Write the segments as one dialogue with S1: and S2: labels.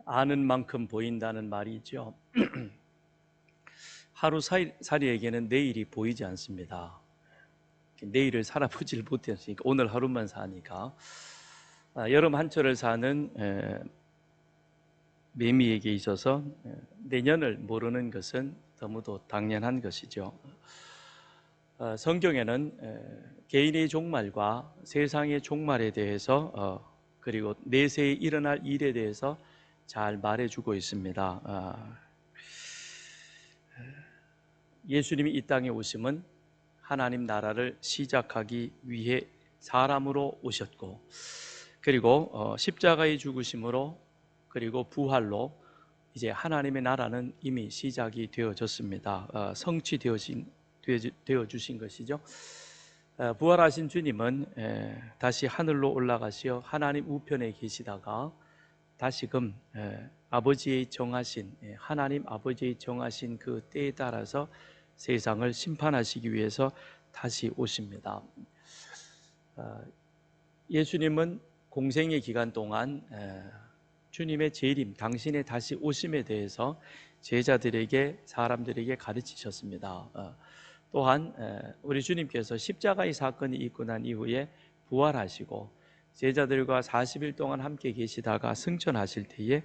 S1: 아는 만큼 보인다는 말이 있죠. 하루살이에게는 내일이 보이지 않습니다. 내일을 살아보질 못했으니까 오늘 하루만 사니까. 여름 한철을 사는 매미에게 있어서 내년을 모르는 것은 너무도 당연한 것이죠. 성경에는 개인의 종말과 세상의 종말에 대해서 그리고 내세에 일어날 일에 대해서 잘 말해주고 있습니다. 예수님이 이 땅에 오심은 하나님 나라를 시작하기 위해 사람으로 오셨고, 그리고 십자가의 죽으심으로 그리고 부활로 이제 하나님의 나라는 이미 시작이 되어졌습니다. 성취되어 주신 것이죠. 부활하신 주님은 다시 하늘로 올라가시어 하나님 우편에 계시다가 다시금 아버지의 정하신, 하나님 아버지의 정하신 그 때에 따라서 세상을 심판하시기 위해서 다시 오십니다. 예수님은 공생의 기간 동안 주님의 재림, 당신의 다시 오심에 대해서 제자들에게, 사람들에게 가르치셨습니다. 또한 우리 주님께서 십자가의 사건이 있고 난 이후에 부활하시고 제자들과 40일 동안 함께 계시다가 승천하실 때에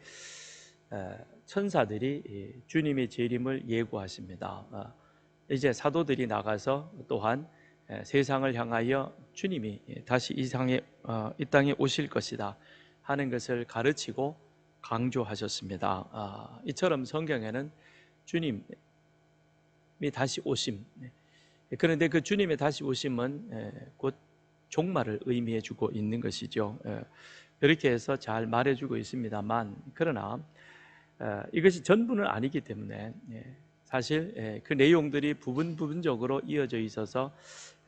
S1: 천사들이 주님의 재림을 예고하십니다. 이제 사도들이 나가서 또한 세상을 향하여 주님이 다시 이 땅에 오실 것이다 하는 것을 가르치고 강조하셨습니다. 이처럼 성경에는 주님이 다시 오심, 그런데 그 주님의 다시 오심은 곧 종말을 의미해 주고 있는 것이죠. 이렇게 해서 잘 말해 주고 있습니다만, 그러나 이것이 전부는 아니기 때문에 사실 그 내용들이 부분적으로 이어져 있어서,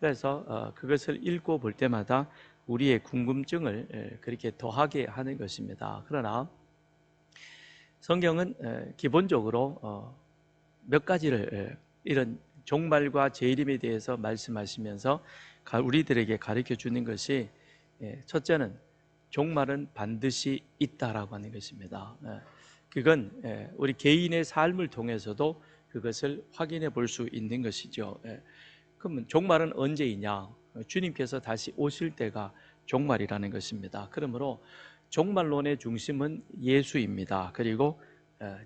S1: 그래서 그것을 읽고 볼 때마다 우리의 궁금증을 그렇게 더하게 하는 것입니다. 그러나 성경은 기본적으로 몇 가지를 이런 종말과 재림에 대해서 말씀하시면서 우리들에게 가르쳐 주는 것이, 첫째는 종말은 반드시 있다라고 하는 것입니다. 그건 우리 개인의 삶을 통해서도 그것을 확인해 볼 수 있는 것이죠. 그러면 종말은 언제이냐? 주님께서 다시 오실 때가 종말이라는 것입니다. 그러므로 종말론의 중심은 예수입니다. 그리고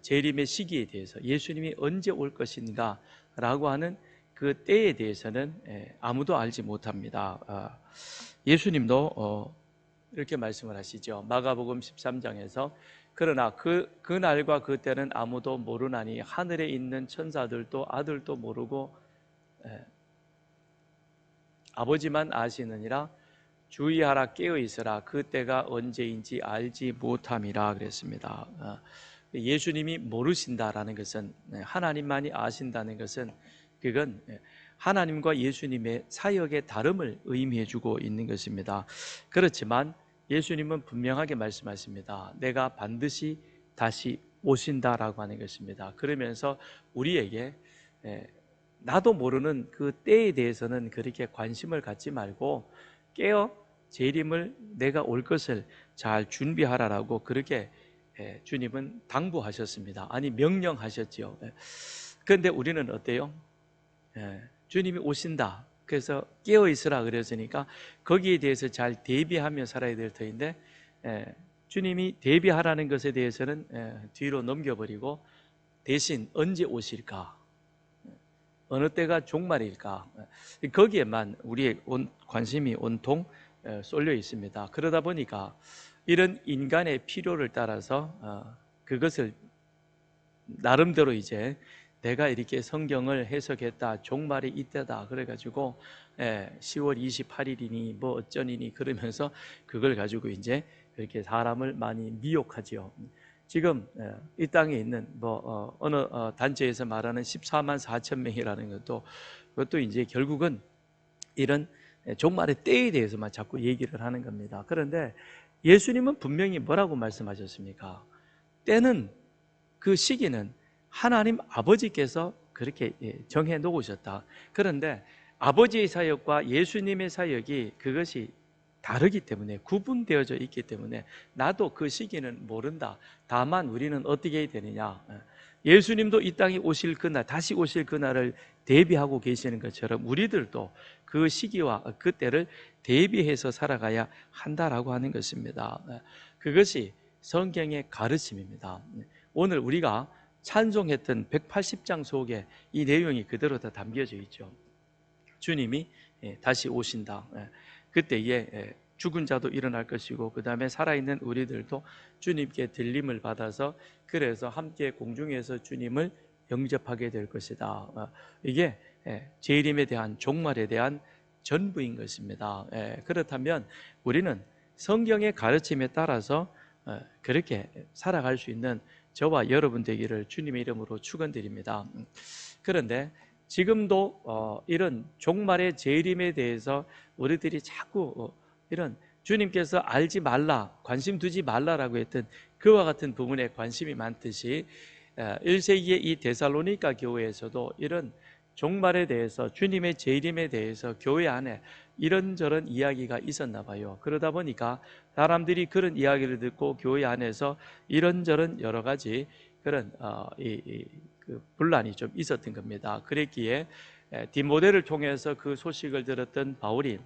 S1: 재림의 시기에 대해서 예수님이 언제 올 것인가 라고 하는 그 때에 대해서는 아무도 알지 못합니다. 예수님도 이렇게 말씀을 하시죠. 마가복음 13장에서 그러나 그날과 그 때는 아무도 모르나니 하늘에 있는 천사들도 아들도 모르고 아버지만 아시느니라. 주의하라, 깨어 있으라. 그 때가 언제인지 알지 못함이라 그랬습니다. 예수님이 모르신다라는 것은, 하나님만이 아신다는 것은, 그건 하나님과 예수님의 사역의 다름을 의미해 주고 있는 것입니다. 그렇지만 예수님은 분명하게 말씀하십니다. 내가 반드시 다시 오신다라고 하는 것입니다. 그러면서 우리에게 나도 모르는 그 때에 대해서는 그렇게 관심을 갖지 말고 깨어 재림을, 내가 올 것을 잘 준비하라라고 그렇게 주님은 당부하셨습니다. 아니, 명령하셨지요. 그런데 우리는 어때요? 주님이 오신다, 그래서 깨어 있으라 그랬으니까 거기에 대해서 잘 대비하며 살아야 될 터인데, 주님이 대비하라는 것에 대해서는 뒤로 넘겨버리고 대신 언제 오실까, 어느 때가 종말일까, 거기에만 우리의 관심이 온통 쏠려 있습니다. 그러다 보니까 이런 인간의 필요를 따라서 그것을 나름대로 이제 내가 이렇게 성경을 해석했다, 종말이 이때다 그래가지고 10월 28일이니 뭐 어쩌니니 그러면서 그걸 가지고 이제 그렇게 사람을 많이 미혹하죠. 지금 이 땅에 있는 어느 단체에서 말하는 14만 4천 명이라는 그것도 이제 결국은 이런 종말의 때에 대해서만 자꾸 얘기를 하는 겁니다. 그런데 예수님은 분명히 뭐라고 말씀하셨습니까? 때는, 그 시기는 하나님 아버지께서 그렇게 정해 놓으셨다. 그런데 아버지의 사역과 예수님의 사역이 그것이 다르기 때문에, 구분되어져 있기 때문에 나도 그 시기는 모른다. 다만 우리는 어떻게 해야 되느냐, 예수님도 이 땅에 오실 그날, 다시 오실 그날을 대비하고 계시는 것처럼 우리들도 그 시기와 그때를 대비해서 살아가야 한다라고 하는 것입니다. 그것이 성경의 가르침입니다. 오늘 우리가 찬송했던 180장 속에 이 내용이 그대로 다 담겨져 있죠. 주님이 다시 오신다. 그때에 죽은 자도 일어날 것이고, 그 다음에 살아있는 우리들도 주님께 들림을 받아서 그래서 함께 공중에서 주님을 영접하게 될 것이다. 이게 재림에 대한, 종말에 대한 전부인 것입니다. 그렇다면 우리는 성경의 가르침에 따라서 그렇게 살아갈 수 있는 저와 여러분 되기를 주님의 이름으로 축원드립니다. 그런데 지금도 이런 종말의 재림에 대해서 우리들이 자꾸 이런 주님께서 알지 말라, 관심 두지 말라라고 했던 그와 같은 부분에 관심이 많듯이 1세기의 이 데살로니가 교회에서도 이런 종말에 대해서, 주님의 재림에 대해서 교회 안에 이런저런 이야기가 있었나 봐요. 그러다 보니까 사람들이 그런 이야기를 듣고 교회 안에서 이런저런 여러 가지 그런 그 분란이 좀 있었던 겁니다. 그랬기에 디모데를 통해서 그 소식을 들었던 바울이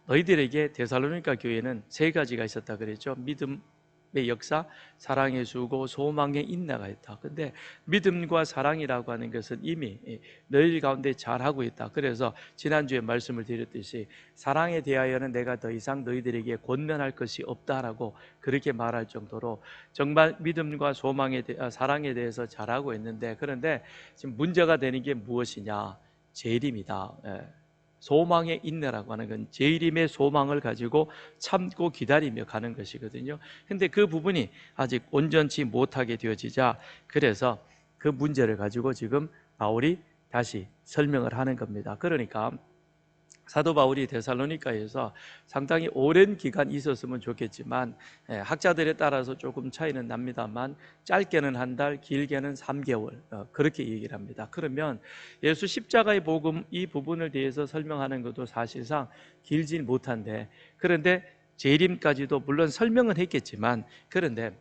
S1: 너희들에게 데살로니가 교회는 세 가지가 있었다 그랬죠. 믿음의 역사, 사랑의 수고, 소망의 인내가 있다. 근데 믿음과 사랑이라고 하는 것은 이미 너희 가운데 잘하고 있다. 그래서 지난주에 말씀을 드렸듯이 사랑에 대하여는 내가 더 이상 너희들에게 권면할 것이 없다라고 그렇게 말할 정도로 정말 믿음과 소망에 사랑에 대해서 잘하고 있는데, 그런데 지금 문제가 되는 게 무엇이냐? 재림이다. 소망의 인내라고 하는 건 재림의 소망을 가지고 참고 기다리며 가는 것이거든요. 근데 그 부분이 아직 온전치 못하게 되어지자, 그래서 그 문제를 가지고 지금 바울이 다시 설명을 하는 겁니다. 그러니까 사도 바울이 데살로니가에서 상당히 오랜 기간 있었으면 좋겠지만 학자들에 따라서 조금 차이는 납니다만 짧게는 한 달, 길게는 3개월 그렇게 얘기를 합니다. 그러면 예수 십자가의 복음 이 부분을 대해서 설명하는 것도 사실상 길진 못한데, 그런데 재림까지도 물론 설명은 했겠지만, 그런데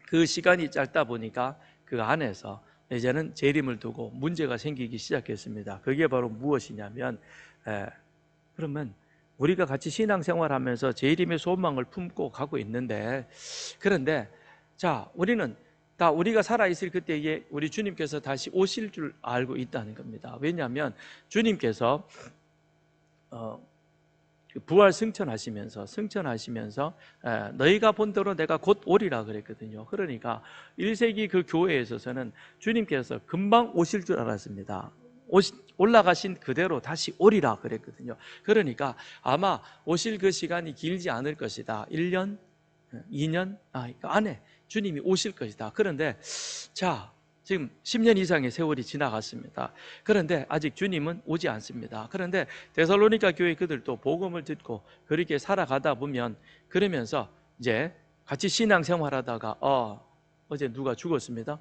S1: 그 시간이 짧다 보니까 그 안에서 이제는 재림을 두고 문제가 생기기 시작했습니다. 그게 바로 무엇이냐면, 그러면 우리가 같이 신앙생활하면서 재림의 소망을 품고 가고 있는데, 그런데 자, 우리는 다 우리가 살아있을 그때에 우리 주님께서 다시 오실 줄 알고 있다는 겁니다. 왜냐하면 주님께서 부활 승천하시면서 너희가 본대로 내가 곧 오리라 그랬거든요. 그러니까 1세기 그 교회에 있어서는 주님께서 금방 오실 줄 알았습니다. 올라가신 그대로 다시 오리라 그랬거든요. 그러니까 아마 오실 그 시간이 길지 않을 것이다. 1년, 2년 안에 주님이 오실 것이다. 그런데 자, 지금 10년 이상의 세월이 지나갔습니다. 그런데 아직 주님은 오지 않습니다. 그런데 데살로니가 교회 그들도 복음을 듣고 그렇게 살아가다 보면, 그러면서 이제 같이 신앙생활하다가 어제 누가 죽었습니다.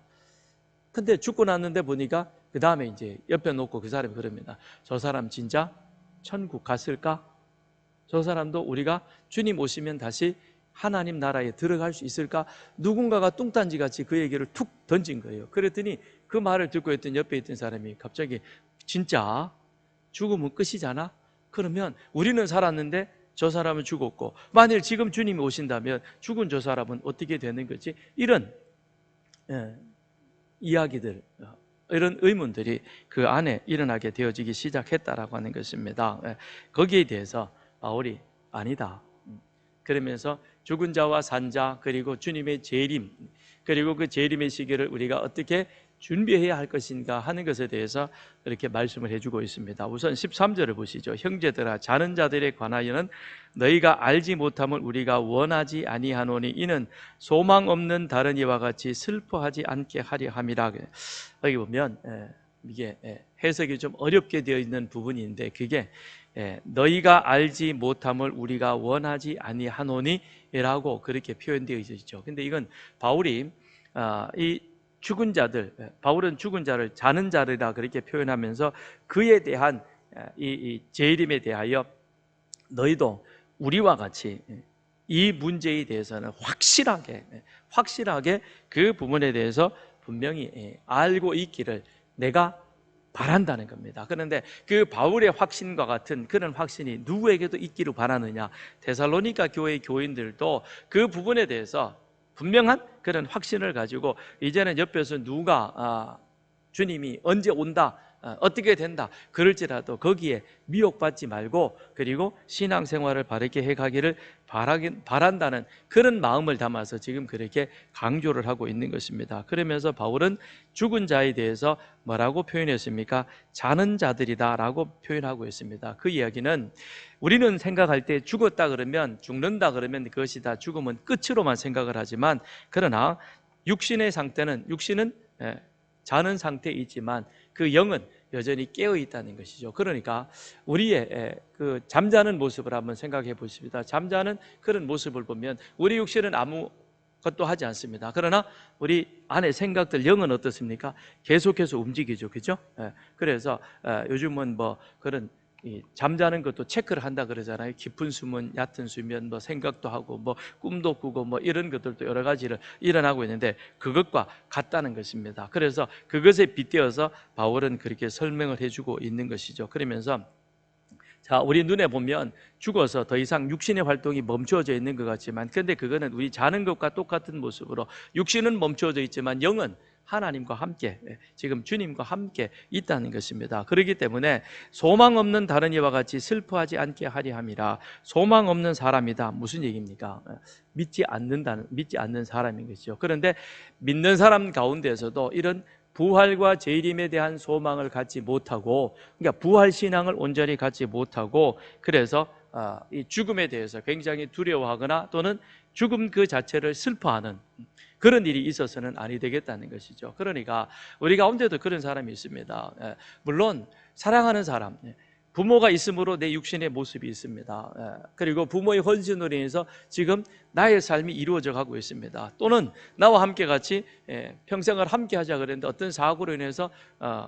S1: 근데 죽고 났는데 보니까 그 다음에 이제 옆에 놓고 그 사람이 그럽니다. 저 사람 진짜 천국 갔을까? 저 사람도 우리가 주님 오시면 다시 하나님 나라에 들어갈 수 있을까? 누군가가 뚱딴지같이 그 얘기를 툭 던진 거예요. 그랬더니 그 말을 듣고 있던 옆에 있던 사람이 갑자기 진짜 죽으면 끝이잖아? 그러면 우리는 살았는데 저 사람은 죽었고, 만일 지금 주님이 오신다면 죽은 저 사람은 어떻게 되는 거지? 이런 이야기들, 이런 의문들이 그 안에 일어나게 되어지기 시작했다라고 하는 것입니다. 거기에 대해서 바울이 아니다, 그러면서 죽은 자와 산 자, 그리고 주님의 재림, 그리고 그 재림의 시기를 우리가 어떻게 준비해야 할 것인가 하는 것에 대해서 이렇게 말씀을 해주고 있습니다. 우선 13절을 보시죠. 형제들아, 자는 자들에 관하여는 너희가 알지 못함을 우리가 원하지 아니하노니 이는 소망 없는 다른 이와 같이 슬퍼하지 않게 하려 함이라. 여기 보면 이게 해석이 좀 어렵게 되어 있는 부분인데, 그게 너희가 알지 못함을 우리가 원하지 아니하노니 라고 그렇게 표현되어 있죠. 근데 이건 바울이 이 죽은 자들, 바울은 죽은 자를 자는 자들이라 그렇게 표현하면서 그에 대한 이 재림에 대하여 너희도 우리와 같이 이 문제에 대해서는 확실하게 그 부분에 대해서 분명히 알고 있기를 내가 바란다는 겁니다. 그런데 그 바울의 확신과 같은 그런 확신이 누구에게도 있기를 바라느냐? 데살로니가 교회의 교인들도 그 부분에 대해서 분명한 그런 확신을 가지고 이제는 옆에서 누가 주님이 언제 온다, 어떻게 된다 그럴지라도 거기에 미혹받지 말고, 그리고 신앙생활을 바르게 해가기를 바란다는 그런 마음을 담아서 지금 그렇게 강조를 하고 있는 것입니다. 그러면서 바울은 죽은 자에 대해서 뭐라고 표현했습니까? 자는 자들이다 라고 표현하고 있습니다. 그 이야기는 우리는 생각할 때 죽었다 그러면, 죽는다 그러면 그것이 다 죽음은 끝으로만 생각을 하지만, 그러나 육신의 상태는, 육신은 자는 상태에 있지만 그 영은 여전히 깨어 있다는 것이죠. 그러니까 우리의 그 잠자는 모습을 한번 생각해 보십니다. 잠자는 그런 모습을 보면 우리 육신은 아무것도 하지 않습니다. 그러나 우리 안에 생각들, 영은 어떻습니까? 계속해서 움직이죠. 그죠? 그래서 요즘은 뭐 그런 잠자는 것도 체크를 한다 그러잖아요. 깊은 수면, 얕은 수면, 뭐 생각도 하고 뭐 꿈도 꾸고 뭐 이런 것들도 여러 가지를 일어나고 있는데 그것과 같다는 것입니다. 그래서 그것에 빗대어서 바울은 그렇게 설명을 해주고 있는 것이죠. 그러면서 자, 우리 눈에 보면 죽어서 더 이상 육신의 활동이 멈추어져 있는 것 같지만, 근데 그거는 우리 자는 것과 똑같은 모습으로 육신은 멈추어져 있지만 영은 하나님과 함께, 지금 주님과 함께 있다는 것입니다. 그렇기 때문에 소망 없는 다른 이와 같이 슬퍼하지 않게 하리 함이라. 소망 없는 사람이다. 무슨 얘기입니까? 믿지 않는 사람인 것이죠. 그런데 믿는 사람 가운데서도 이런 부활과 재림에 대한 소망을 갖지 못하고, 그러니까 부활 신앙을 온전히 갖지 못하고, 그래서 이 죽음에 대해서 굉장히 두려워하거나 또는 죽음 그 자체를 슬퍼하는 그런 일이 있어서는 아니 되겠다는 것이죠. 그러니까 우리 가운데도 그런 사람이 있습니다. 물론 사랑하는 사람, 부모가 있으므로 내 육신의 모습이 있습니다. 그리고 부모의 헌신으로 인해서 지금 나의 삶이 이루어져 가고 있습니다. 또는 나와 함께 같이 평생을 함께 하자 그랬는데 어떤 사고로 인해서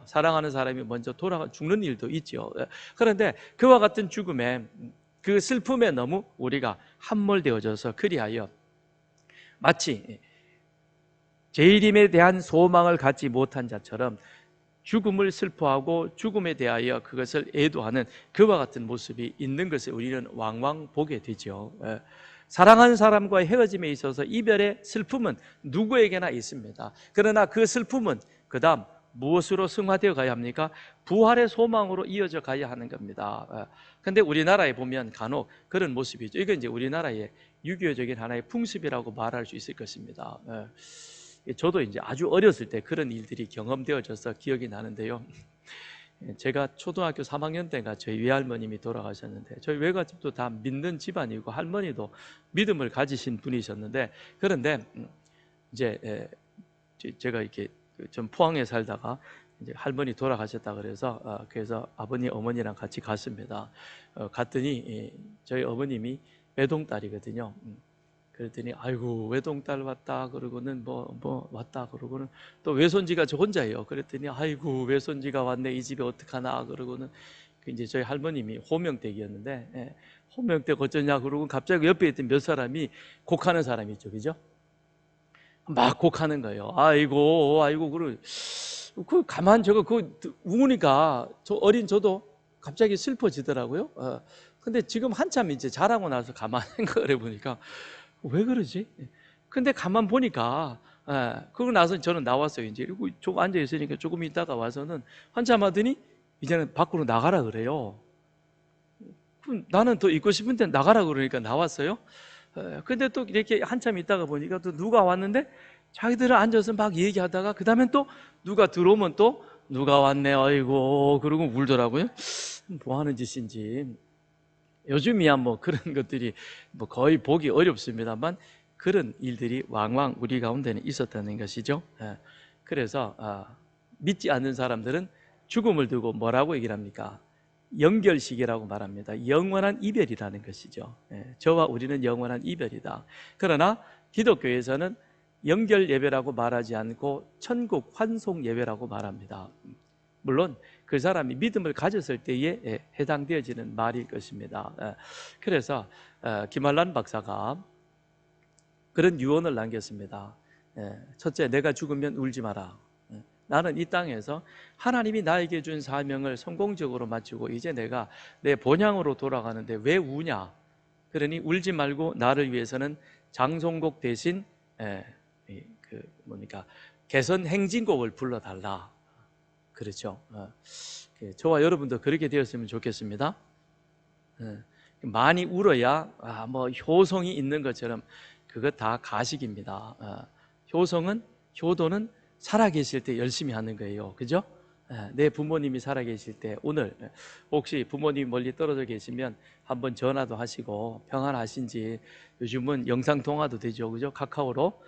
S1: 사랑하는 사람이 먼저 죽는 일도 있죠. 그런데 그와 같은 죽음에, 그 슬픔에 너무 우리가 함몰되어져서 그리하여 마치 재림에 대한 소망을 갖지 못한 자처럼 죽음을 슬퍼하고 죽음에 대하여 그것을 애도하는 그와 같은 모습이 있는 것을 우리는 왕왕 보게 되죠. 사랑하는 사람과의 헤어짐에 있어서 이별의 슬픔은 누구에게나 있습니다. 그러나 그 슬픔은 그 다음 무엇으로 승화되어 가야 합니까? 부활의 소망으로 이어져 가야 하는 겁니다. 그런데 우리나라에 보면 간혹 그런 모습이 있죠. 이건 이제 우리나라의 유교적인 하나의 풍습이라고 말할 수 있을 것입니다. 저도 이제 아주 어렸을 때 그런 일들이 경험되어져서 기억이 나는데요. 제가 초등학교 3학년 때가 저희 외할머님이 돌아가셨는데, 저희 외갓집도 다 믿는 집안이고 할머니도 믿음을 가지신 분이셨는데, 그런데 이제 제가 이렇게 좀 포항에 살다가 이제 할머니 돌아가셨다 그래서 아버님 어머니랑 같이 갔습니다. 갔더니 저희 어머님이 외동딸이거든요. 그랬더니 아이고 외동딸 왔다 그러고는 뭐 왔다 그러고는 또 외손지가 저 혼자예요. 그랬더니 아이고 외손지가 왔네, 이 집에 어떡하나 그러고는 이제 저희 할머님이 호명댁이었는데 호명댁 어쩌냐 그러고 갑자기 옆에 있던 몇 사람이 곡하는 사람이 있죠, 그죠? 막 곡하는 거예요. 아이고 그러 그 가만 저거 그 우니까 저 어린 저도 갑자기 슬퍼지더라고요. 근데 지금 한참 이제 자라고 나서 가만 생각을 해보니까 왜 그러지? 근데 가만 보니까 그러고 나서 저는 나왔어요. 이제 조금 앉아 있으니까 조금 있다가 와서는 한참 하더니 이제는 밖으로 나가라 그래요. 그럼 나는 더 있고 싶은데 나가라 그러니까 나왔어요. 근데 또 이렇게 한참 있다가 보니까 또 누가 왔는데 자기들은 앉아서 막 얘기하다가 그 다음엔 또 누가 들어오면 또 누가 왔네 아이고 그러고 울더라고요. 뭐 하는 짓인지. 요즘이야 뭐 그런 것들이 뭐 거의 보기 어렵습니다만 그런 일들이 왕왕 우리 가운데는 있었다는 것이죠. 그래서 믿지 않는 사람들은 죽음을 두고 뭐라고 얘기를 합니까? 연결식이라고 말합니다. 영원한 이별이라는 것이죠. 저와 우리는 영원한 이별이다. 그러나 기독교에서는 연결 예배라고 말하지 않고 천국 환송 예배라고 말합니다. 물론 그 사람이 믿음을 가졌을 때에 해당되어지는 말일 것입니다. 그래서 김한란 박사가 그런 유언을 남겼습니다. 첫째, 내가 죽으면 울지 마라. 나는 이 땅에서 하나님이 나에게 준 사명을 성공적으로 마치고 이제 내가 내 본향으로 돌아가는데 왜 우냐? 그러니 울지 말고 나를 위해서는 장송곡 대신 개선 행진곡을 불러달라. 그렇죠. 저와 여러분도 그렇게 되었으면 좋겠습니다. 많이 울어야 뭐 효성이 있는 것처럼 그것 다 가식입니다. 효도는 살아계실 때 열심히 하는 거예요. 그죠? 내 부모님이 살아계실 때 오늘 혹시 부모님이 멀리 떨어져 계시면 한번 전화도 하시고 평안하신지, 요즘은 영상통화도 되죠. 그죠? 카카오로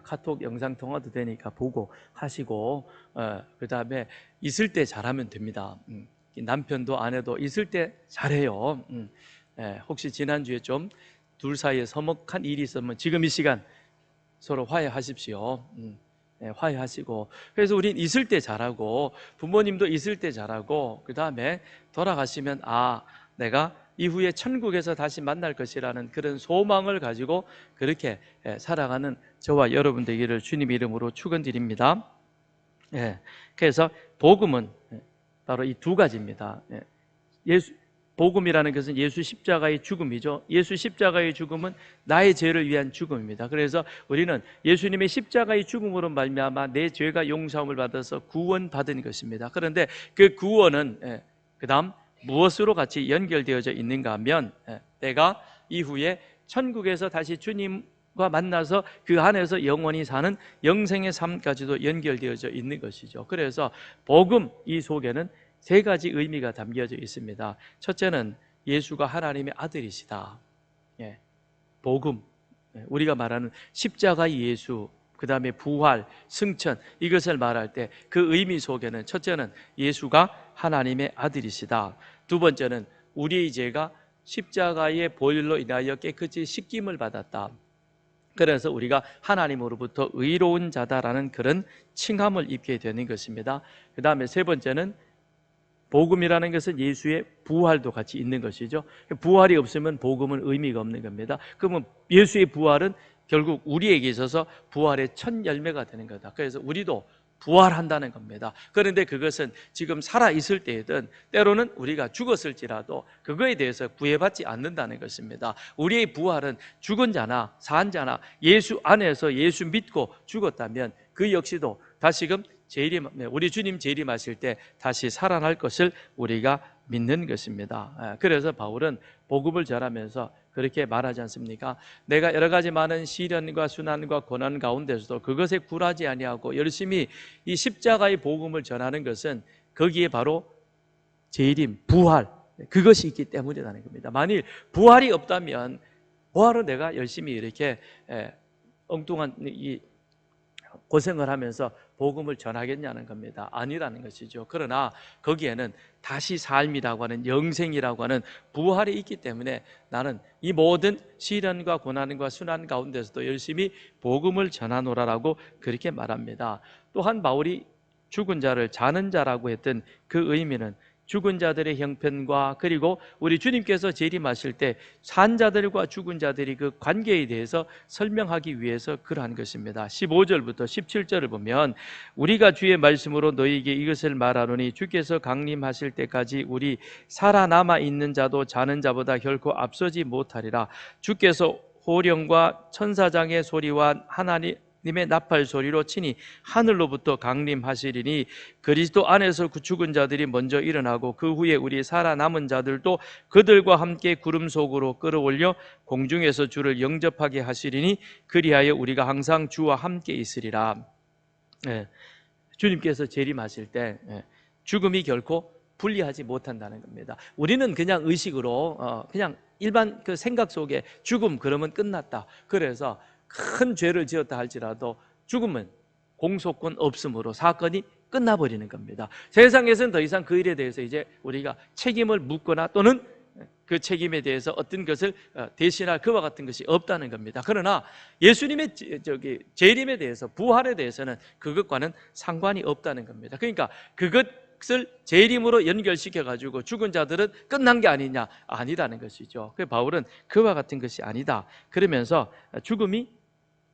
S1: 카톡 영상통화도 되니까 보고 하시고, 그 다음에 있을 때 잘하면 됩니다. 남편도 아내도 있을 때 잘해요. 혹시 지난주에 좀 둘 사이에 서먹한 일이 있으면 지금 이 시간 서로 화해하십시오. 화해하시고. 그래서 우린 있을 때 잘하고, 부모님도 있을 때 잘하고, 그 다음에 돌아가시면 내가 이후에 천국에서 다시 만날 것이라는 그런 소망을 가지고 그렇게 살아가는 저와 여러분 되기를 주님 이름으로 축원드립니다. 그래서 복음은 바로 이 두 가지입니다. 복음이라는 것은 예수 십자가의 죽음이죠. 예수 십자가의 죽음은 나의 죄를 위한 죽음입니다. 그래서 우리는 예수님의 십자가의 죽음으로 말미암아 내 죄가 용서함을 받아서 구원받은 것입니다. 그런데 그 구원은 그 다음 무엇으로 같이 연결되어져 있는가 하면 내가 이후에 천국에서 다시 주님과 만나서 그 안에서 영원히 사는 영생의 삶까지도 연결되어져 있는 것이죠. 그래서 복음 이 속에는 세 가지 의미가 담겨져 있습니다. 첫째는 예수가 하나님의 아들이시다. 복음, 우리가 말하는 십자가의 예수, 그 다음에 부활, 승천, 이것을 말할 때 그 의미 속에는 첫째는 예수가 하나님의 아들이시다. 두 번째는 우리의 죄가 십자가의 보혈로 인하여 깨끗이 씻김을 받았다. 그래서 우리가 하나님으로부터 의로운 자다라는 그런 칭함을 입게 되는 것입니다. 그 다음에 세 번째는 복음이라는 것은 예수의 부활도 같이 있는 것이죠. 부활이 없으면 복음은 의미가 없는 겁니다. 그러면 예수의 부활은 결국 우리에게 있어서 부활의 첫 열매가 되는 거다. 그래서 우리도 부활한다는 겁니다. 그런데 그것은 지금 살아있을 때든 때로는 우리가 죽었을지라도 그거에 대해서 구애받지 않는다는 것입니다. 우리의 부활은 죽은 자나 산 자나 예수 안에서 예수 믿고 죽었다면 그 역시도 다시금 우리 주님 재림하실 때 다시 살아날 것을 우리가 믿는 것입니다. 그래서 바울은 복음을 전하면서 그렇게 말하지 않습니까? 내가 여러 가지 많은 시련과 순환과 고난 가운데서도 그것에 굴하지 아니하고 열심히 이 십자가의 복음을 전하는 것은 거기에 바로 재림, 부활, 그것이 있기 때문이라는 겁니다. 만일 부활이 없다면 뭐하러 내가 열심히 이렇게 엉뚱한 이 고생을 하면서 복음을 전하겠냐는 겁니다. 아니라는 것이죠. 그러나 거기에는 다시 삶이라고 하는 영생이라고 하는 부활이 있기 때문에 나는 이 모든 시련과 고난과 순환 가운데서도 열심히 복음을 전하노라라고 그렇게 말합니다. 또한 바울이 죽은 자를 자는 자라고 했던 그 의미는 죽은 자들의 형편과 그리고 우리 주님께서 재림하실 때 산 자들과 죽은 자들이 그 관계에 대해서 설명하기 위해서 그러한 것입니다. 15절부터 17절을 보면 우리가 주의 말씀으로 너희에게 이것을 말하노니 주께서 강림하실 때까지 우리 살아남아 있는 자도 자는 자보다 결코 앞서지 못하리라. 주께서 호령과 천사장의 소리와 하나님의 나팔 소리로 친히 하늘로부터 강림하시리니 그리스도 안에서 죽은 자들이 먼저 일어나고 그 후에 우리 살아남은 자들도 그들과 함께 구름 속으로 끌어올려 공중에서 주를 영접하게 하시리니 그리하여 우리가 항상 주와 함께 있으리라. 주님께서 재림하실 때 죽음이 결코 분리하지 못한다는 겁니다. 우리는 그냥 의식으로 그냥 일반 그 생각 속에 죽음 그러면 끝났다. 그래서 큰 죄를 지었다 할지라도 죽음은 공소권 없음으로 사건이 끝나버리는 겁니다. 세상에서는 더 이상 그 일에 대해서 이제 우리가 책임을 묻거나 또는 그 책임에 대해서 어떤 것을 대신할 그와 같은 것이 없다는 겁니다. 그러나 예수님의 재림에 대해서 부활에 대해서는 그것과는 상관이 없다는 겁니다. 그러니까 것을 재림으로 연결시켜 가지고 죽은 자들은 끝난 게 아니냐? 아니라는 것이죠. 그 바울은 그와 같은 것이 아니다. 그러면서 죽음이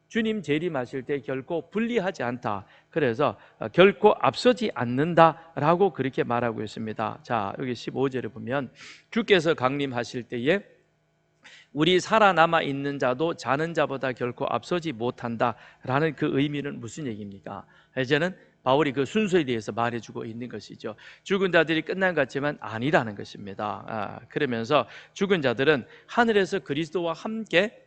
S1: 주님 재림하실 때 결코 불리하지 않다. 그래서 결코 앞서지 않는다라고 그렇게 말하고 있습니다. 자, 여기 15절에 보면 주께서 강림하실 때에 우리 살아남아 있는 자도 자는 자보다 결코 앞서지 못한다라는 그 의미는 무슨 얘기입니까? 이제는 바울이 그 순서에 대해서 말해주고 있는 것이죠. 죽은 자들이 끝난 것 같지만 아니라는 것입니다. 그러면서 죽은 자들은 하늘에서 그리스도와 함께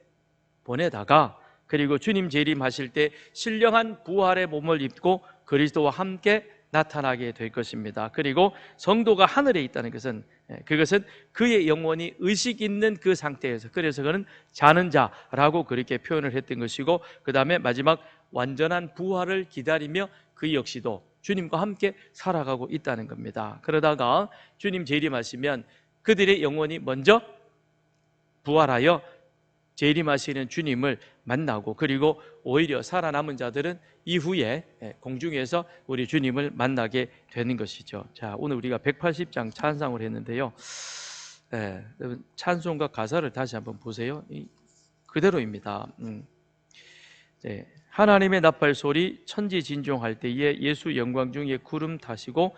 S1: 보내다가 그리고 주님 재림하실 때 신령한 부활의 몸을 입고 그리스도와 함께 나타나게 될 것입니다. 그리고 성도가 하늘에 있다는 것은 그것은 그의 영혼이 의식 있는 그 상태에서, 그래서 그는 자는 자라고 그렇게 표현을 했던 것이고, 그 다음에 마지막 완전한 부활을 기다리며 그 역시도 주님과 함께 살아가고 있다는 겁니다. 그러다가 주님 재림하시면 그들의 영혼이 먼저 부활하여 재림하시는 주님을 만나고, 그리고 오히려 살아남은 자들은 이후에 공중에서 우리 주님을 만나게 되는 것이죠. 자, 오늘 우리가 180장 찬송을 했는데요. 찬송과 가사를 다시 한번 보세요. 그대로입니다. 하나님의 나팔 소리 천지진종할 때에 예수 영광 중에 구름 타시고,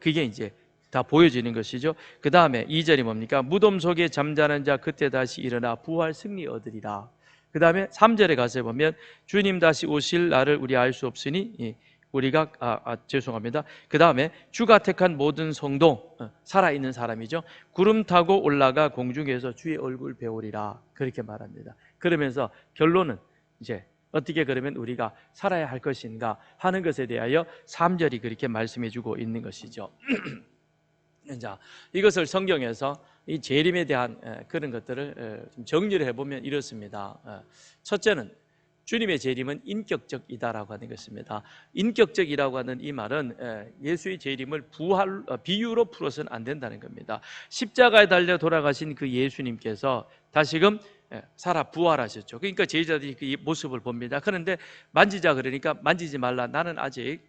S1: 그게 이제 다 보여지는 것이죠. 그 다음에 2절이 뭡니까? 무덤 속에 잠자는 자 그때 다시 일어나 부활 승리 얻으리라. 그 다음에 3절에 가서 보면 주님 다시 오실 날을 우리 알 수 없으니 우리가 죄송합니다. 그 다음에 주가 택한 모든 성도, 살아있는 사람이죠, 구름 타고 올라가 공중에서 주의 얼굴 배우리라, 그렇게 말합니다. 그러면서 결론은 이제 어떻게 그러면 우리가 살아야 할 것인가 하는 것에 대하여 3절이 그렇게 말씀해 주고 있는 것이죠. 자, 이것을 성경에서 이 재림에 대한 그런 것들을 좀 정리를 해보면 이렇습니다. 첫째는 주님의 재림은 인격적이다라고 하는 것입니다. 인격적이라고 하는 이 말은 예수의 재림을 비유로 풀어서는 안 된다는 겁니다. 십자가에 달려 돌아가신 그 예수님께서 다시금 살아 부활하셨죠. 그러니까 제자들이 그 모습을 봅니다. 그런데 만지자 그러니까 만지지 말라. 나는 아직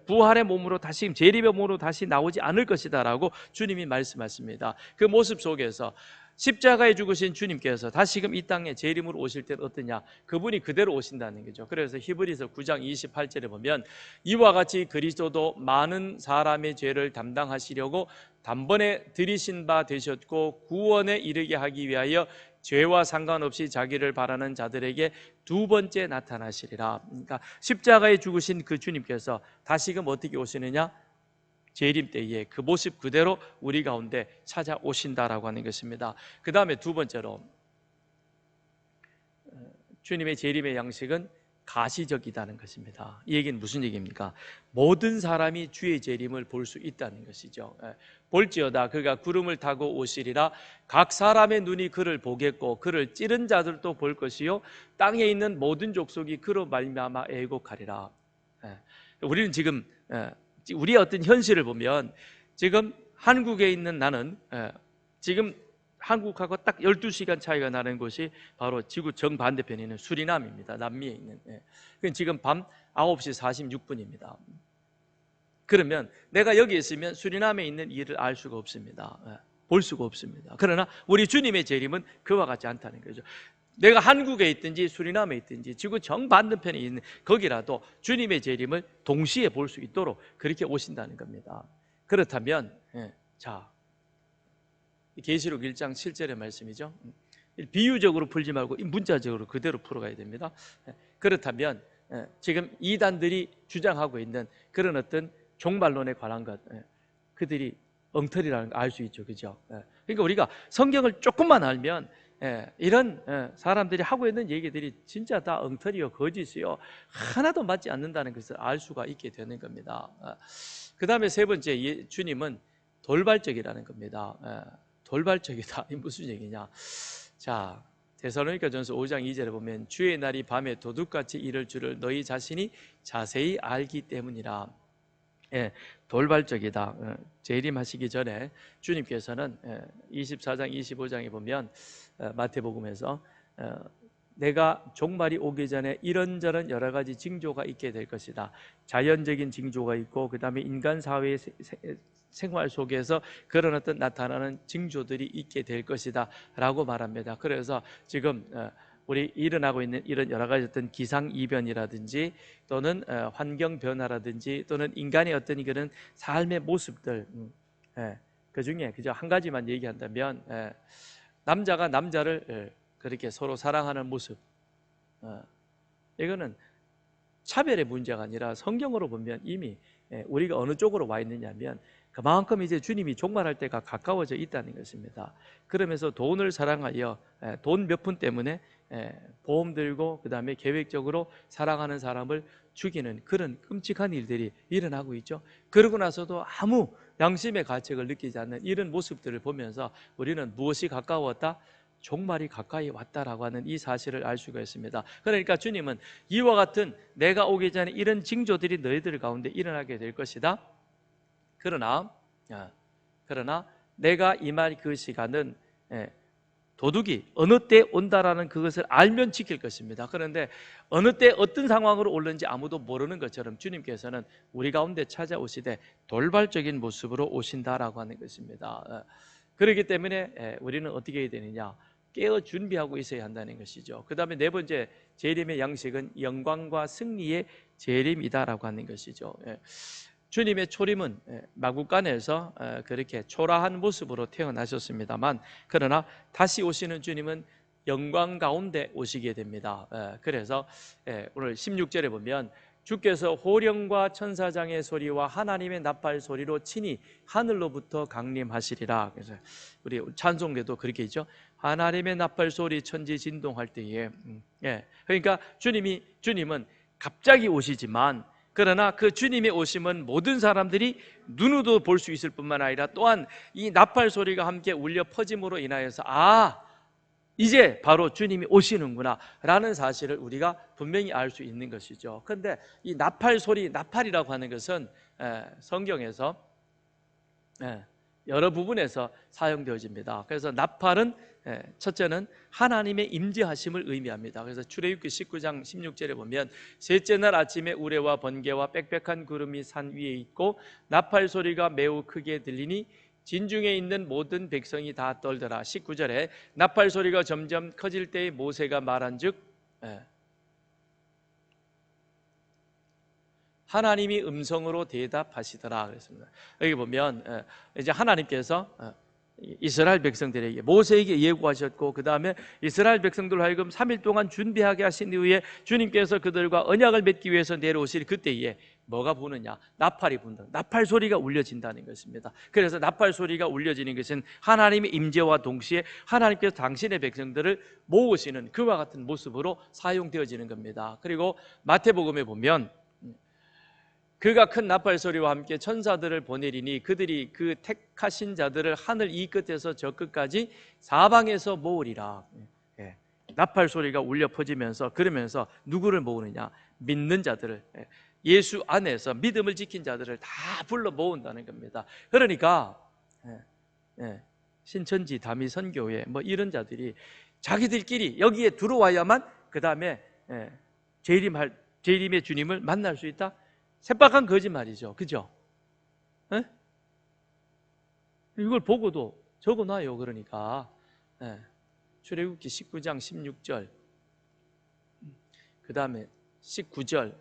S1: 부활의 몸으로 다시, 재림의 몸으로 다시 나오지 않을 것이다 라고 주님이 말씀하십니다. 그 모습 속에서 십자가에 죽으신 주님께서 다시금 이 땅에 재림으로 오실 때는 어떠냐? 그분이 그대로 오신다는 거죠. 그래서 히브리서 9장 28절에 보면 이와 같이 그리스도도 많은 사람의 죄를 담당하시려고 단번에 들이신 바 되셨고 구원에 이르게 하기 위하여 죄와 상관없이 자기를 바라는 자들에게 두 번째 나타나시리라. 그러니까 십자가에 죽으신 그 주님께서 다시금 어떻게 오시느냐? 재림 때에 그 모습 그대로 우리 가운데 찾아오신다라고 하는 것입니다. 그 다음에 두 번째로 주님의 재림의 양식은 가시적이다는 것입니다. 이 얘기는 무슨 얘기입니까? 모든 사람이 주의 재림을 볼 수 있다는 것이죠. 볼지어다 그가 구름을 타고 오시리라. 각 사람의 눈이 그를 보겠고 그를 찌른 자들도 볼 것이요 땅에 있는 모든 족속이 그로 말미암아 애곡하리라. 우리는 지금 우리의 어떤 현실을 보면 지금 한국에 있는 나는 지금 한국하고 딱 12시간 차이가 나는 곳이 바로 지구 정반대편에 있는 수리남입니다. 남미에 있는. 지금 밤 9시 46분입니다. 그러면 내가 여기 있으면 수리남에 있는 일을 알 수가 없습니다. 볼 수가 없습니다. 그러나 우리 주님의 재림은 그와 같지 않다는 거죠. 내가 한국에 있든지 수리남에 있든지 지구 정반대편에 있는 거기라도 주님의 재림을 동시에 볼 수 있도록 그렇게 오신다는 겁니다. 그렇다면 자, 계시록 1장 7절의 말씀이죠. 비유적으로 풀지 말고 문자적으로 그대로 풀어가야 됩니다. 그렇다면 지금 이단들이 주장하고 있는 그런 어떤 종말론에 관한 것, 그들이 엉터리라는 걸 알 수 있죠. 그죠? 그러니까 우리가 성경을 조금만 알면 이런 사람들이 하고 있는 얘기들이 진짜 다 엉터리요 거짓이요 하나도 맞지 않는다는 것을 알 수가 있게 되는 겁니다. 그 다음에 세 번째, 주님은 돌발적이라는 겁니다. 돌발적이다. 이 무슨 얘기냐? 자, 데살로니가전서 5장 2절에 보면 주의 날이 밤에 도둑같이 이를 줄을 너희 자신이 자세히 알기 때문이라. 돌발적이다. 재림하시기 전에 주님께서는 24장 25장에 보면 마태복음에서 내가 종말이 오기 전에 이런저런 여러 가지 징조가 있게 될 것이다. 자연적인 징조가 있고 그 다음에 인간 사회의 생활 속에서 그런 어떤 나타나는 징조들이 있게 될 것이다 라고 말합니다. 그래서 지금 우리 일어나고 있는 이런 여러 가지 어떤 기상이변이라든지 또는 환경 변화라든지 또는 인간의 어떤 그런 삶의 모습들, 그 중에 그저 한 가지만 얘기한다면 남자가 남자를 그렇게 서로 사랑하는 모습, 이거는 차별의 문제가 아니라 성경으로 보면 이미 우리가 어느 쪽으로 와 있느냐면 그만큼 이제 주님이 종말할 때가 가까워져 있다는 것입니다. 그러면서 돈을 사랑하여 돈 몇 푼 때문에 보험 들고 그 다음에 계획적으로 사랑하는 사람을 죽이는 그런 끔찍한 일들이 일어나고 있죠. 그러고 나서도 아무 양심의 가책을 느끼지 않는 이런 모습들을 보면서 우리는 무엇이 가까웠다? 종말이 가까이 왔다라고 하는 이 사실을 알 수가 있습니다. 그러니까 주님은 이와 같은 내가 오기 전에 이런 징조들이 너희들 가운데 일어나게 될 것이다. 그러나 내가 임할 그 시간은 도둑이 어느 때 온다라는 그것을 알면 지킬 것입니다. 그런데 어느 때 어떤 상황으로 오는지 아무도 모르는 것처럼 주님께서는 우리 가운데 찾아오시되 돌발적인 모습으로 오신다라고 하는 것입니다. 그렇기 때문에 우리는 어떻게 해야 되느냐? 깨어 준비하고 있어야 한다는 것이죠. 그 다음에 네 번째 재림의 양식은 영광과 승리의 재림이다라고 하는 것이죠. 주님의 초림은 마구간에서 그렇게 초라한 모습으로 태어나셨습니다만 그러나 다시 오시는 주님은 영광 가운데 오시게 됩니다. 그래서 오늘 16절에 보면 주께서 호령과 천사장의 소리와 하나님의 나팔 소리로 친히 하늘로부터 강림하시리라. 그래서 우리 찬송대도 그렇게 있죠. 하나님의 나팔 소리 천지 진동할 때에 그러니까 주님은 갑자기 오시지만 그러나 그 주님의 오심은 모든 사람들이 눈으로 볼 수 있을 뿐만 아니라 또한 이 나팔 소리가 함께 울려 퍼짐으로 인하여서 이제 바로 주님이 오시는구나 라는 사실을 우리가 분명히 알 수 있는 것이죠. 그런데 이 나팔 소리, 나팔이라고 하는 것은 성경에서 여러 부분에서 사용되어집니다. 그래서 나팔은 첫째는 하나님의 임재하심을 의미합니다. 그래서 출애굽기 19장 16절에 보면 셋째 날 아침에 우레와 번개와 빽빽한 구름이 산 위에 있고 나팔 소리가 매우 크게 들리니 진중에 있는 모든 백성이 다 떨더라. 19절에 나팔 소리가 점점 커질 때에 모세가 말한즉 하나님이 음성으로 대답하시더라 그랬습니다. 여기 보면 이제 하나님께서 이스라엘 백성들에게 모세에게 예고하셨고 그 다음에 이스라엘 백성들 하여금 3일 동안 준비하게 하신 이후에 주님께서 그들과 언약을 맺기 위해서 내려오실 그때에 뭐가 부느냐? 나팔이 분다. 나팔 소리가 울려진다는 것입니다. 그래서 나팔 소리가 울려지는 것은 하나님의 임재와 동시에 하나님께서 당신의 백성들을 모으시는 그와 같은 모습으로 사용되어지는 겁니다. 그리고 마태복음에 보면 그가 큰 나팔 소리와 함께 천사들을 보내리니 그들이 그 택하신 자들을 하늘 이 끝에서 저 끝까지 사방에서 모으리라. 나팔 소리가 울려 퍼지면서 그러면서 누구를 모으느냐? 믿는 자들을, 예수 안에서 믿음을 지킨 자들을 다 불러 모은다는 겁니다. 그러니까 신천지 다미 선교회 뭐 이런 자들이 자기들끼리 여기에 들어와야만 그 다음에 재림의 주님을 만날 수 있다? 새빨간 거짓말이죠. 그죠? 이걸 보고도 적어놔요. 그러니까 출애굽기 19장 16절 그 다음에 19절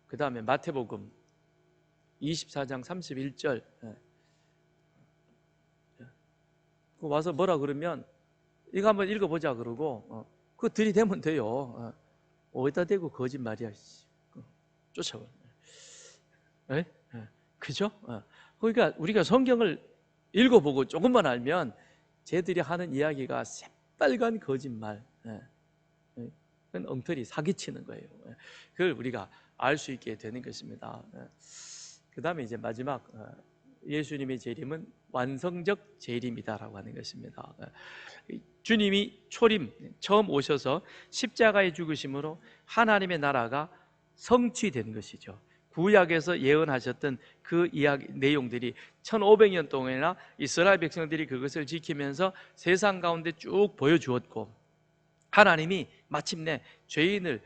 S1: 그 다음에 마태복음 24장 31절 와서 뭐라 그러면 이거 한번 읽어보자 그러고 그거 들이대면 돼요. 어디다 대고 거짓말이야 쫓아와. 그죠? 그러니까 우리가 성경을 읽어보고 조금만 알면 쟤들이 하는 이야기가 새빨간 거짓말, 그건 엉터리 사기치는 거예요. 그걸 우리가 알 수 있게 되는 것입니다. 그 다음에 이제 마지막 예수님의 재림은 완성적 재림이다라고 하는 것입니다. 주님이 초림 처음 오셔서 십자가에 죽으심으로 하나님의 나라가 성취된 것이죠. 구약에서 예언하셨던 그 이야기 내용들이 1500년 동안이나 이스라엘 백성들이 그것을 지키면서 세상 가운데 쭉 보여주었고 하나님이 마침내 죄인을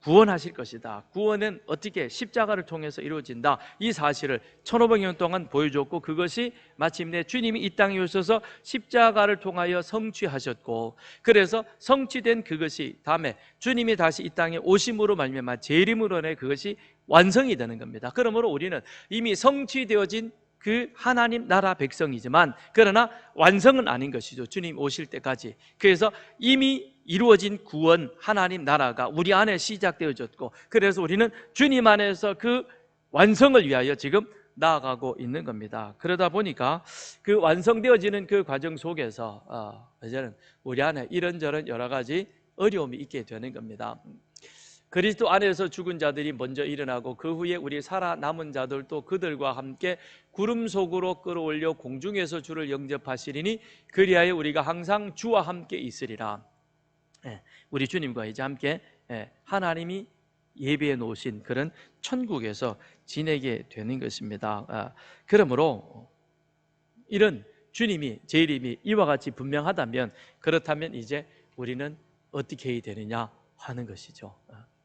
S1: 구원하실 것이다. 구원은 어떻게 십자가를 통해서 이루어진다. 이 사실을 1500년 동안 보여줬고, 그것이 마침내 주님이 이 땅에 오셔서 십자가를 통하여 성취하셨고, 그래서 성취된 그것이 다음에 주님이 다시 이 땅에 오심으로 말미암아 재림으로 인해 그것이 완성이 되는 겁니다. 그러므로 우리는 이미 성취되어진 그 하나님 나라 백성이지만, 그러나 완성은 아닌 것이죠. 주님 오실 때까지. 그래서 이미 이루어진 구원, 하나님 나라가 우리 안에 시작되어졌고, 그래서 우리는 주님 안에서 그 완성을 위하여 지금 나아가고 있는 겁니다. 그러다 보니까 그 완성되어지는 그 과정 속에서 이제는 우리 안에 이런저런 여러 가지 어려움이 있게 되는 겁니다. 그리스도 안에서 죽은 자들이 먼저 일어나고, 그 후에 우리 살아남은 자들도 그들과 함께 구름 속으로 끌어올려 공중에서 주를 영접하시리니 그리하여 우리가 항상 주와 함께 있으리라. 우리 주님과 이제 함께 하나님이 예비해 놓으신 그런 천국에서 지내게 되는 것입니다. 그러므로 이런 주님이 재림이 이와 같이 분명하다면, 그렇다면 이제 우리는 어떻게 해야 되느냐 하는 것이죠.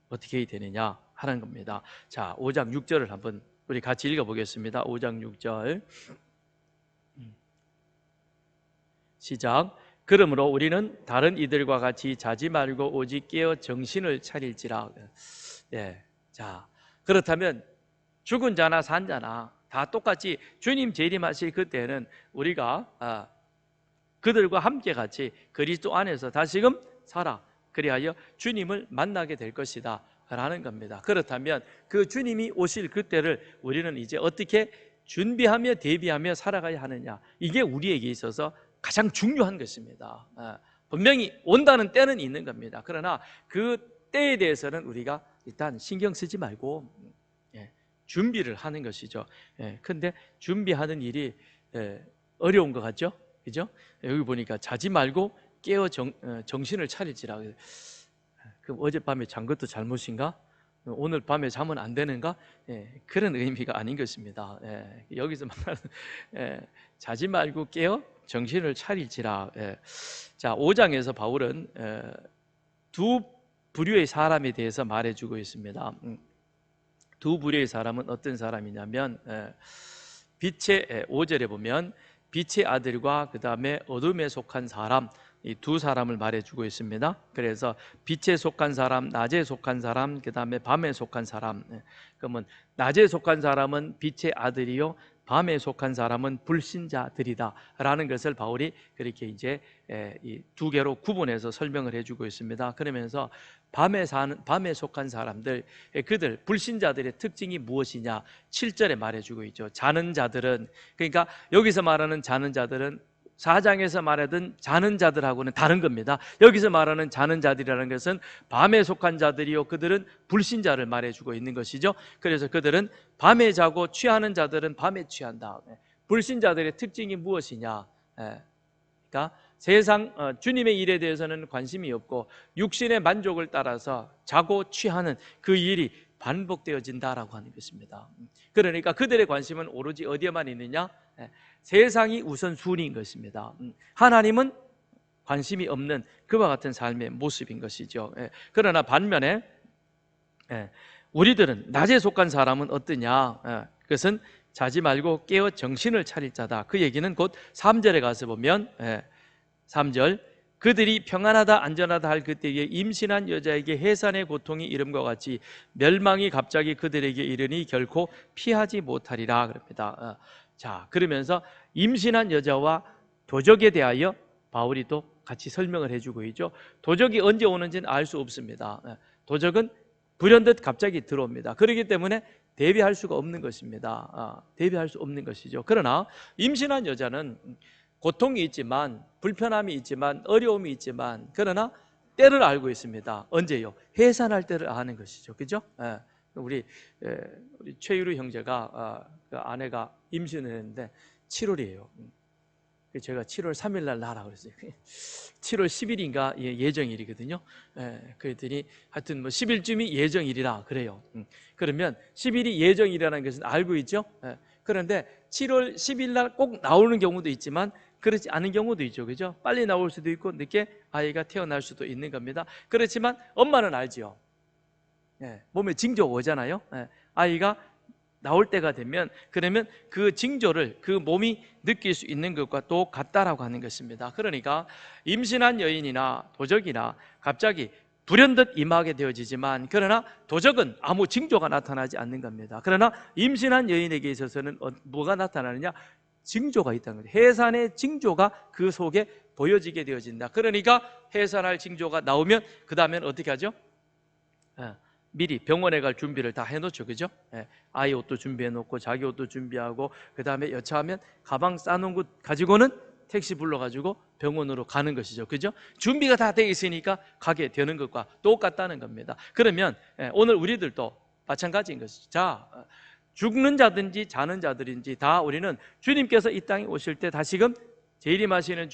S1: 어떻게 해야 되느냐 하는 겁니다. 자, 5장 6절을 한번 우리 같이 읽어보겠습니다. 5장 6절 시작. 그러므로 우리는 다른 이들과 같이 자지 말고 오직 깨어 정신을 차릴지라. 자, 그렇다면 죽은 자나 산 자나 다 똑같이 주님 재림하실 그때는 우리가 그들과 함께 같이 그리스도 안에서 다시금 살아 그리하여 주님을 만나게 될 것이다 라는 겁니다. 그렇다면 그 주님이 오실 그때를 우리는 이제 어떻게 준비하며 대비하며 살아가야 하느냐, 이게 우리에게 있어서 가장 중요한 것입니다. 분명히 온다는 때는 있는 겁니다. 그러나 그 때에 대해서는 우리가 일단 신경 쓰지 말고 준비를 하는 것이죠. 근데 준비하는 일이 어려운 것 같죠? 그죠? 여기 보니까 자지 말고 깨어 정신을 차리지라. 그럼 어젯밤에 잔 것도 잘못인가? 오늘 밤에 자면 안 되는가? 그런 의미가 아닌 것입니다. 여기서 말하는 자지 말고 깨어 정신을 차릴지라. 자, 5장에서 바울은 두 부류의 사람에 대해서 말해주고 있습니다. 두 부류의 사람은 어떤 사람이냐면, 빛의 5절에 보면 빛의 아들과 그 다음에 어둠에 속한 사람, 이 두 사람을 말해주고 있습니다. 그래서 빛에 속한 사람, 낮에 속한 사람, 그 다음에 밤에 속한 사람. 그러면 낮에 속한 사람은 빛의 아들이요, 밤에 속한 사람은 불신자들이다 라는 것을 바울이 그렇게 이제 이 두 개로 구분해서 설명을 해주고 있습니다. 그러면서 밤에 속한 사람들, 그들 불신자들의 특징이 무엇이냐 7절에 말해주고 있죠. 자는 자들은, 그러니까 여기서 말하는 자는 자들은 4장에서 말하던 자는 자들하고는 다른 겁니다. 여기서 말하는 자는 자들이라는 것은 밤에 속한 자들이요, 그들은 불신자를 말해주고 있는 것이죠. 그래서 그들은 밤에 자고 취하는 자들은 밤에 취한다. 불신자들의 특징이 무엇이냐? 그러니까 세상 주님의 일에 대해서는 관심이 없고 육신의 만족을 따라서 자고 취하는 그 일이 반복되어진다라고 하는 것입니다. 그러니까 그들의 관심은 오로지 어디에만 있느냐? 세상이 우선순위인 것입니다. 하나님은 관심이 없는 그와 같은 삶의 모습인 것이죠. 그러나 반면에 우리들은 낮에 속한 사람은 어떠냐? 그것은 자지 말고 깨어 정신을 차릴 자다. 그 얘기는 곧 3절에 가서 보면 3절, 그들이 평안하다 안전하다 할 그때에 임신한 여자에게 해산의 고통이 이름과 같이 멸망이 갑자기 그들에게 이르니 결코 피하지 못하리라 그럽니다. 자, 그러면서 임신한 여자와 도적에 대하여 바울이 또 같이 설명을 해주고 있죠. 도적이 언제 오는지는 알 수 없습니다. 도적은 불현듯 갑자기 들어옵니다. 그렇기 때문에 대비할 수가 없는 것입니다. 대비할 수 없는 것이죠. 그러나 임신한 여자는 고통이 있지만, 불편함이 있지만, 어려움이 있지만, 그러나 때를 알고 있습니다. 언제요? 해산할 때를 아는 것이죠. 그죠? 우리 최유루 형제가 그 아내가 임신을 했는데 7월이에요. 제가 7월 3일 날 나라 그랬어요. 7월 10일인가 예정일이거든요. 그랬더니 하여튼 뭐 10일쯤이 예정일이라 그래요. 그러면 10일이 예정일이라는 것은 알고 있죠. 그런데 7월 10일 날 꼭 나오는 경우도 있지만 그렇지 않은 경우도 있죠. 그죠? 빨리 나올 수도 있고 늦게 아이가 태어날 수도 있는 겁니다. 그렇지만 엄마는 알지요. 몸에 징조가 오잖아요. 아이가 나올 때가 되면 그러면 그 징조를 그 몸이 느낄 수 있는 것과 똑같다라고 하는 것입니다. 그러니까 임신한 여인이나 도적이나 갑자기 불현듯 임하게 되어지지만 그러나 도적은 아무 징조가 나타나지 않는 겁니다. 그러나 임신한 여인에게 있어서는 뭐가 나타나느냐? 징조가 있다는 거죠. 해산의 징조가 그 속에 보여지게 되어진다. 그러니까 해산할 징조가 나오면 그 다음엔 어떻게 하죠? 미리 병원에 갈 준비를 다 해놓죠. 그죠? 아이 옷도 준비해놓고 자기 옷도 준비하고 그 다음에 여차하면 가방 싸놓은 것 가지고는 택시 불러가지고 병원으로 가는 것이죠. 그죠? 준비가 다 돼 있으니까 가게 되는 것과 똑같다는 겁니다. 그러면 오늘 우리들도 마찬가지인 것이죠. 자, 죽는 자든지 자는 자들인지 다 우리는 주님께서 이 땅에 오실 때 다시금 재림하시는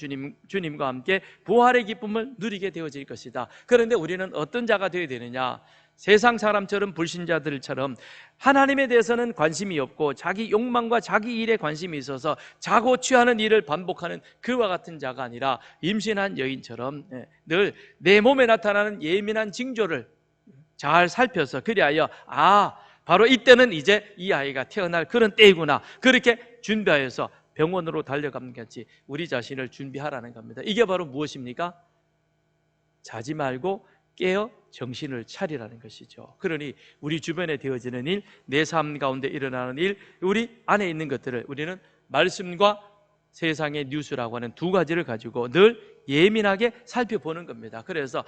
S1: 주님과 함께 부활의 기쁨을 누리게 되어질 것이다. 그런데 우리는 어떤 자가 되어야 되느냐? 세상 사람처럼 불신자들처럼 하나님에 대해서는 관심이 없고 자기 욕망과 자기 일에 관심이 있어서 자고 취하는 일을 반복하는 그와 같은 자가 아니라 임신한 여인처럼 늘 내 몸에 나타나는 예민한 징조를 잘 살펴서 그리하여 바로 이때는 이제 이 아이가 태어날 그런 때이구나, 그렇게 준비하여서 병원으로 달려가는 같이 우리 자신을 준비하라는 겁니다. 이게 바로 무엇입니까? 자지 말고 깨어 정신을 차리라는 것이죠. 그러니 우리 주변에 되어지는 일, 내 삶 가운데 일어나는 일, 우리 안에 있는 것들을 우리는 말씀과 세상의 뉴스라고 하는 두 가지를 가지고 늘 예민하게 살펴보는 겁니다. 그래서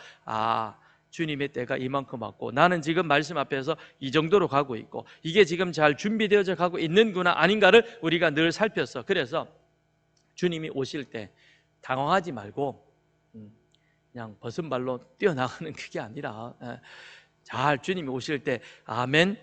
S1: 주님의 때가 이만큼 왔고 나는 지금 말씀 앞에서 이 정도로 가고 있고 이게 지금 잘 준비되어져 가고 있는구나 아닌가를 우리가 늘 살펴서, 그래서 주님이 오실 때 당황하지 말고 그냥 벗은발로 뛰어나가는 그게 아니라 잘 주님이 오실 때 아멘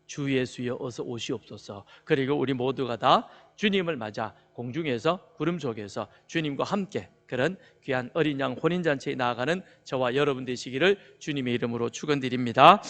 S1: 주 예수여 어서 오시옵소서, 그리고 우리 모두가 다 주님을 맞아 공중에서 구름 속에서 주님과 함께 그런 귀한 어린 양 혼인잔치에 나아가는 저와 여러분 되시기를 주님의 이름으로 축원드립니다.